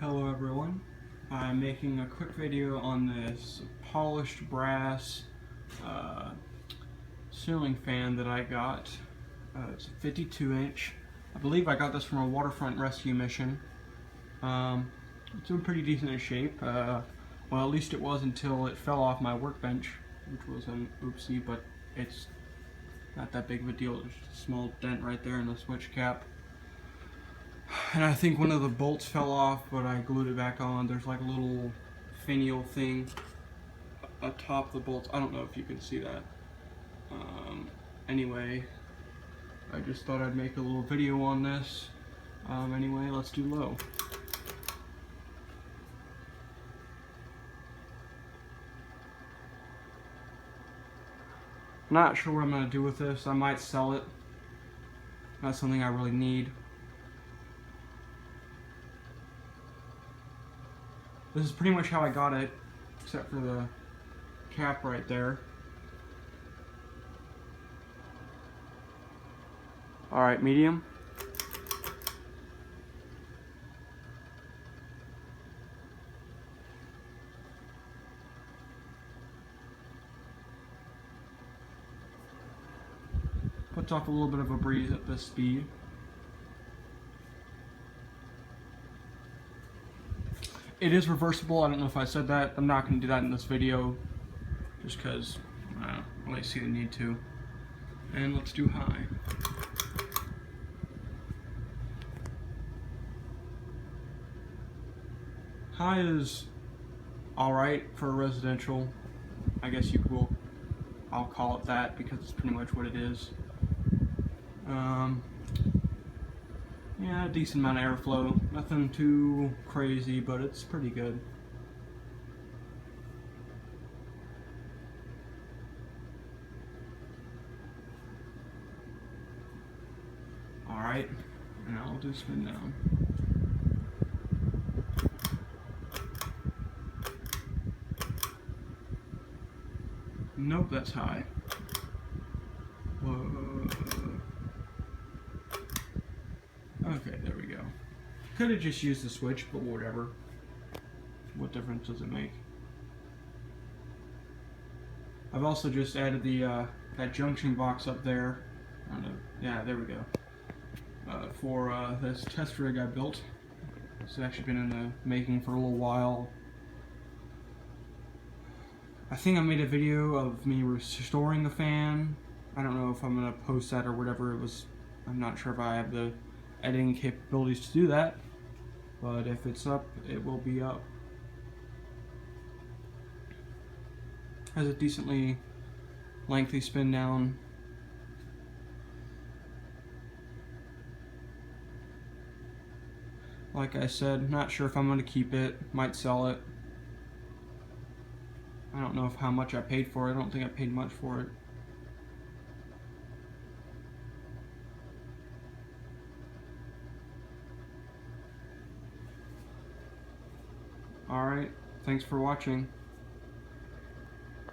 Hello everyone, I'm making a quick video on this polished brass ceiling fan that I got. It's a 52 inch. I believe I got this from a waterfront rescue mission. It's in pretty decent shape. Well, at least it was until it fell off my workbench, which was an oopsie, but it's not that big of a deal. There's just a small dent right there in the switch cap. And I think one of the bolts fell off, but I glued it back on. There's like a little finial thing atop the bolts. I don't know if you can see that. Anyway, I just thought I'd make a little video on this. Anyway, let's do low. Not sure what I'm going to do with this. I might sell it. Not something I really need. This is pretty much how I got it, except for the cap right there. Alright, medium. Puts off a little bit of a breeze at this speed. It is reversible. I don't know if I said that. I'm not going to do that in this video just because I don't really see the need to. And let's do high. High is alright for residential. I guess I'll call it that because it's pretty much what it is. Yeah, a decent amount of airflow. Nothing too crazy, but it's pretty good. Alright, and I'll do spin down. Nope, that's high. Whoa. Okay, there we go. Could have just used the switch, but whatever. What difference does it make? I've also just added the that junction box up there. I don't know. Yeah, there we go. For this test rig I built. It's actually been in the making for a little while. I think I made a video of me restoring the fan. I don't know if I'm gonna post that or whatever. It was. I'm not sure if I have the editing capabilities to do that, but if it's up, it will be up. Has a decently lengthy spin down. Like I said, not sure if I'm going to keep it, might sell it. I don't know how much I paid for it. I don't think I paid much for it. Alright, thanks for watching.